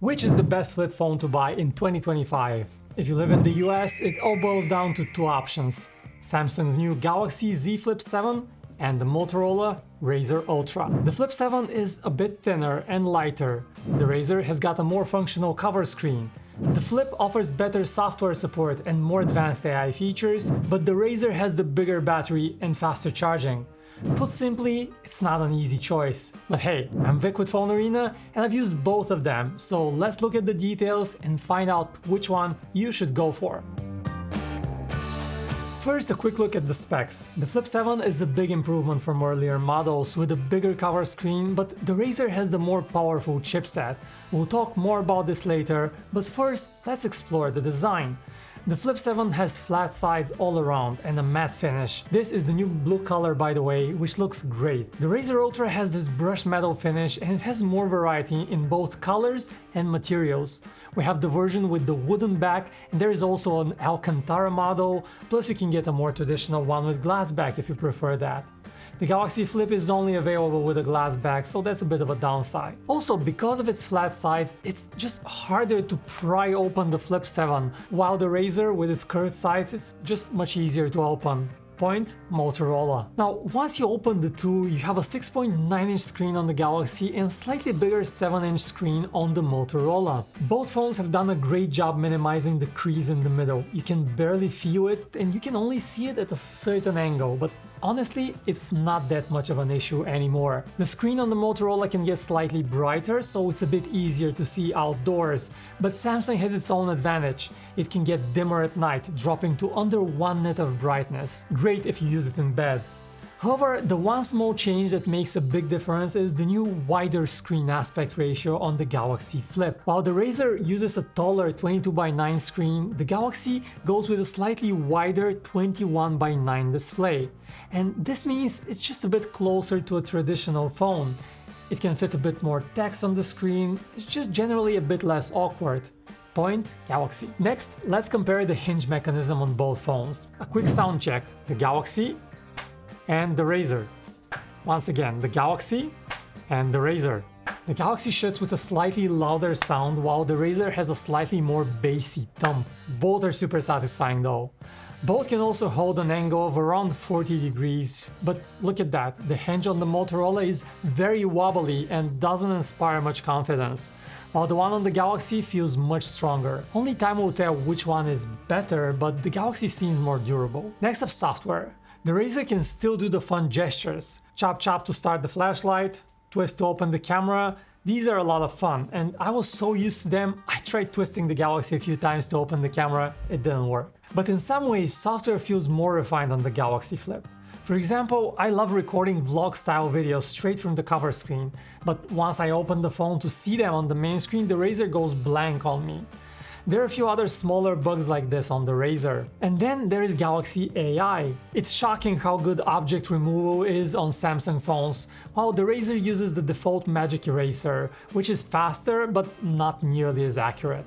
Which is the best flip phone to buy in 2025? If you live in the US, it all boils down to two options: Samsung's new Galaxy Z Flip 7 and the Motorola Razr Ultra. The Flip 7 is a bit thinner and lighter. The Razr has got a more functional cover screen. The Flip offers better software support and more advanced AI features, but the Razr has the bigger battery and faster charging. Put simply, it's not an easy choice. But hey, I'm Vic with PhoneArena and I've used both of them, so let's look at the details and find out which one you should go for. First, a quick look at the specs. The Flip 7 is a big improvement from earlier models with a bigger cover screen, but the Razr has the more powerful chipset. We'll talk more about this later, but first, let's explore the design. The Flip 7 has flat sides all around and a matte finish. This is the new blue color, by the way, which looks great. The Razr Ultra has this brushed metal finish and it has more variety in both colors and materials. We have the version with the wooden back and there is also an Alcantara model, plus you can get a more traditional one with glass back if you prefer that. The Galaxy Flip is only available with a glass back, so that's a bit of a downside. Also, because of its flat sides, it's just harder to pry open the Flip 7, while the Razr with its curved sides, it's just much easier to open. Point: Motorola. Now, once you open the two, you have a 6.9-inch screen on the Galaxy and slightly bigger 7-inch screen on the Motorola. Both phones have done a great job minimizing the crease in the middle. You can barely feel it and you can only see it at a certain angle, but honestly, it's not that much of an issue anymore. The screen on the Motorola can get slightly brighter, so it's a bit easier to see outdoors. But Samsung has its own advantage. It can get dimmer at night, dropping to under 1 nit of brightness. Great if you use it in bed. However, the one small change that makes a big difference is the new wider screen aspect ratio on the Galaxy Flip. While the Razr uses a taller 22:9 screen, the Galaxy goes with a slightly wider 21:9 display. And this means it's just a bit closer to a traditional phone. It can fit a bit more text on the screen, it's just generally a bit less awkward. Point: Galaxy. Next, let's compare the hinge mechanism on both phones. A quick sound check: the Galaxy and the Razr. Once again, the Galaxy and the Razr. The Galaxy shuts with a slightly louder sound while the Razr has a slightly more bassy thump. Both are super satisfying though. Both can also hold an angle of around 40 degrees, but look at that, the hinge on the Motorola is very wobbly and doesn't inspire much confidence, while the one on the Galaxy feels much stronger. Only time will tell which one is better, but the Galaxy seems more durable. Next up, software. The Razr can still do the fun gestures. Chop chop to start the flashlight, twist to open the camera. These are a lot of fun, and I was so used to them, I tried twisting the Galaxy a few times to open the camera, it didn't work. But in some ways, software feels more refined on the Galaxy Flip. For example, I love recording vlog-style videos straight from the cover screen, but once I open the phone to see them on the main screen, the Razr goes blank on me. There are a few other smaller bugs like this on the Razr. And then there is Galaxy AI. It's shocking how good object removal is on Samsung phones, while the Razr uses the default Magic Eraser, which is faster but not nearly as accurate.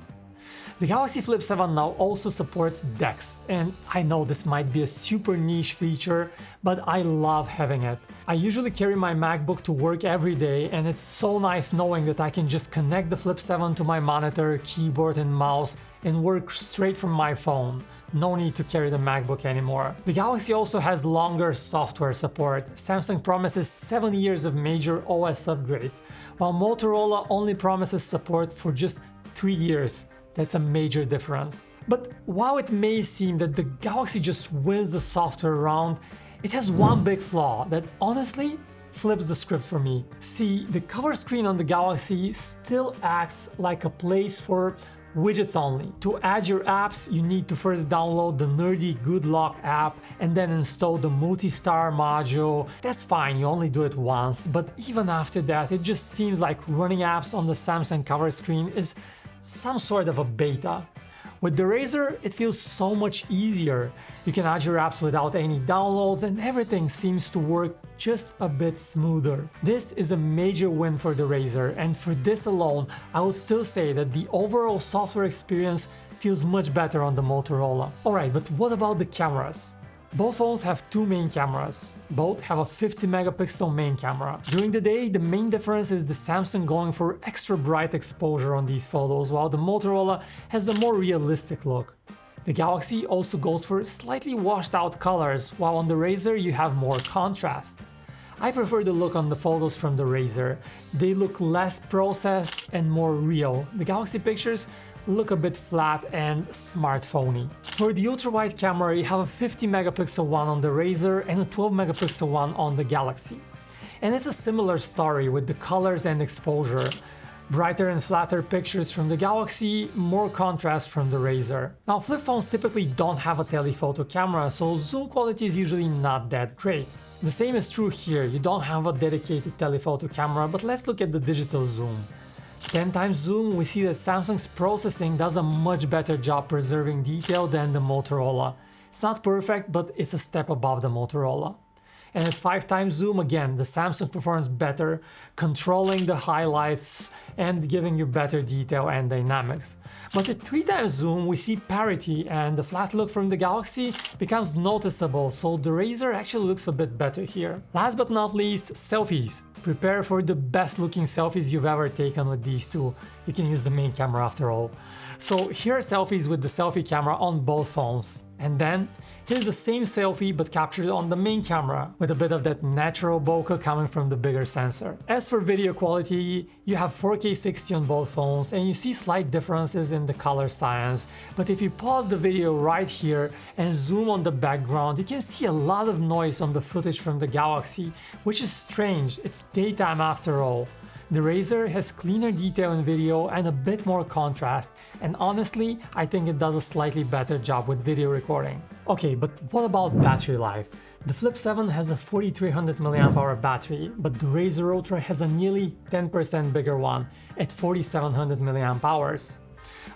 The Galaxy Flip 7 now also supports DeX, and I know this might be a super niche feature, but I love having it. I usually carry my MacBook to work every day, and it's so nice knowing that I can just connect the Flip 7 to my monitor, keyboard and mouse and work straight from my phone. No need to carry the MacBook anymore. The Galaxy also has longer software support. Samsung promises 7 years of major OS upgrades, while Motorola only promises support for just 3 years. That's a major difference. But while it may seem that the Galaxy just wins the software round, it has one big flaw that honestly flips the script for me. See, the cover screen on the Galaxy still acts like a place for widgets only. To add your apps, you need to first download the nerdy Good Lock app and then install the multi-star module. That's fine, you only do it once, but even after that, it just seems like running apps on the Samsung cover screen is some sort of a beta. With the Razr, it feels so much easier. You can add your apps without any downloads and everything seems to work just a bit smoother. This is a major win for the Razr, and for this alone, I would still say that the overall software experience feels much better on the Motorola. Alright, but what about the cameras? Both phones have two main cameras. Both have a 50 megapixel main camera. During the day, the main difference is the Samsung going for extra bright exposure on these photos, while the Motorola has a more realistic look. The Galaxy also goes for slightly washed out colors, while on the Razr you have more contrast. I prefer the look on the photos from the Razr. They look less processed and more real. The Galaxy pictures look a bit flat and smartphony. For the ultra-wide camera, you have a 50 megapixel one on the Razr and a 12 megapixel one on the Galaxy. And it's a similar story with the colors and exposure. Brighter and flatter pictures from the Galaxy, more contrast from the Razr. Now, flip phones typically don't have a telephoto camera, so zoom quality is usually not that great. The same is true here, you don't have a dedicated telephoto camera, but let's look at the digital zoom. 10 times zoom, we see that Samsung's processing does a much better job preserving detail than the Motorola. It's not perfect, but it's a step above the Motorola. And at 5 times zoom, again, the Samsung performs better, controlling the highlights and giving you better detail and dynamics. But at 3 times zoom, we see parity and the flat look from the Galaxy becomes noticeable, so the Razr actually looks a bit better here. Last but not least, selfies. Prepare for the best looking selfies you've ever taken with these two. You can use the main camera after all. So here are selfies with the selfie camera on both phones. And then here's the same selfie but captured on the main camera with a bit of that natural bokeh coming from the bigger sensor. As for video quality, you have 4K 60 on both phones and you see slight differences in the color science, but if you pause the video right here and zoom on the background, you can see a lot of noise on the footage from the Galaxy, which is strange, it's daytime after all. The Razr has cleaner detail in video and a bit more contrast, and honestly, I think it does a slightly better job with video recording. Okay, but what about battery life? The Flip 7 has a 4300 mAh battery, but the Razr Ultra has a nearly 10% bigger one at 4700 mAh.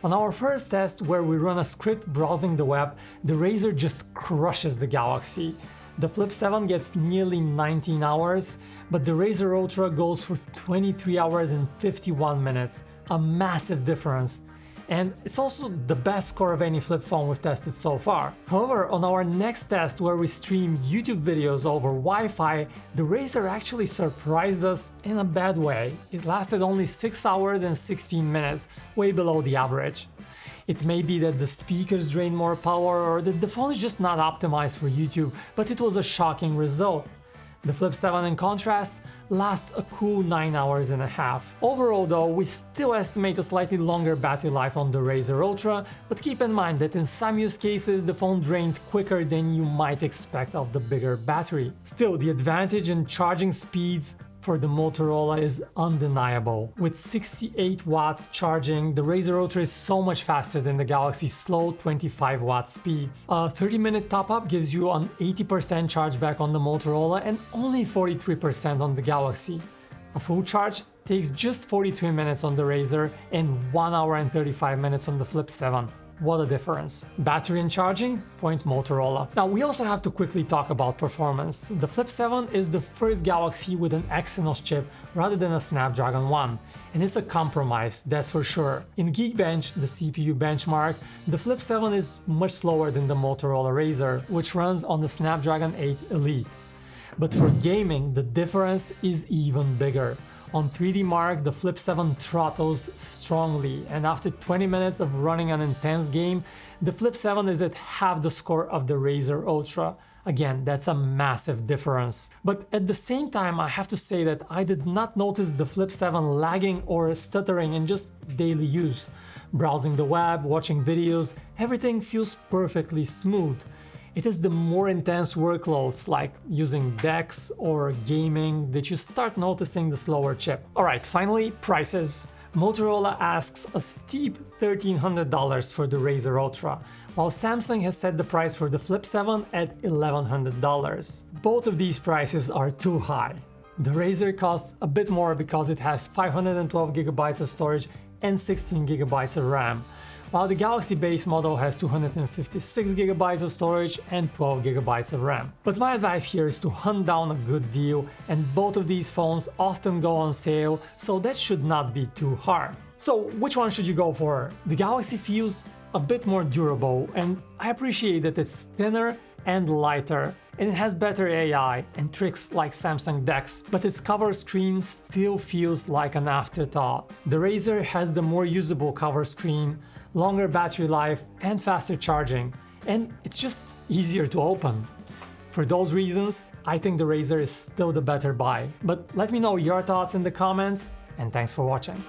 On our first test, where we run a script browsing the web, the Razr just crushes the Galaxy. The Flip 7 gets nearly 19 hours, but the Razr Ultra goes for 23 hours and 51 minutes, a massive difference. And it's also the best score of any flip phone we've tested so far. However, on our next test where we stream YouTube videos over Wi-Fi, the Razr actually surprised us in a bad way. It lasted only 6 hours and 16 minutes, way below the average. It may be that the speakers drain more power or that the phone is just not optimized for YouTube, but it was a shocking result. The Flip 7 in contrast lasts a cool 9 hours and a half. Overall though, we still estimate a slightly longer battery life on the Razr Ultra, but keep in mind that in some use cases the phone drained quicker than you might expect of the bigger battery. Still, the advantage in charging speeds for the Motorola is undeniable. With 68 watts charging, the Razr Ultra is so much faster than the Galaxy's slow 25 watt speeds. A 30-minute top-up gives you an 80% charge back on the Motorola and only 43% on the Galaxy. A full charge takes just 43 minutes on the Razr and 1 hour and 35 minutes on the Flip 7. What a difference. Battery and charging? Point Motorola. Now we also have to quickly talk about performance. The Flip 7 is the first Galaxy with an Exynos chip rather than a Snapdragon one. And it's a compromise, that's for sure. In Geekbench, the CPU benchmark, the Flip 7 is much slower than the Motorola Razr, which runs on the Snapdragon 8 Elite. But for gaming, the difference is even bigger. On 3D Mark, the Flip 7 throttles strongly, and after 20 minutes of running an intense game, the Flip 7 is at half the score of the Razr Ultra. Again, that's a massive difference. But at the same time, I have to say that I did not notice the Flip 7 lagging or stuttering in just daily use. Browsing the web, watching videos, everything feels perfectly smooth. It is the more intense workloads like using DeX or gaming that you start noticing the slower chip. Alright, finally, prices. Motorola asks a steep $1,300 for the Razr Ultra, while Samsung has set the price for the Flip 7 at $1,100. Both of these prices are too high. The Razr costs a bit more because it has 512GB of storage and 16GB of RAM, while the Galaxy base model has 256GB of storage and 12GB of RAM. But my advice here is to hunt down a good deal, and both of these phones often go on sale, so that should not be too hard. So which one should you go for? The Galaxy feels a bit more durable, and I appreciate that it's thinner and lighter, and it has better AI and tricks like Samsung DeX, but its cover screen still feels like an afterthought. The Razr has the more usable cover screen, longer battery life and faster charging, and it's just easier to open. For those reasons, I think the Razr is still the better buy, but let me know your thoughts in the comments, and thanks for watching.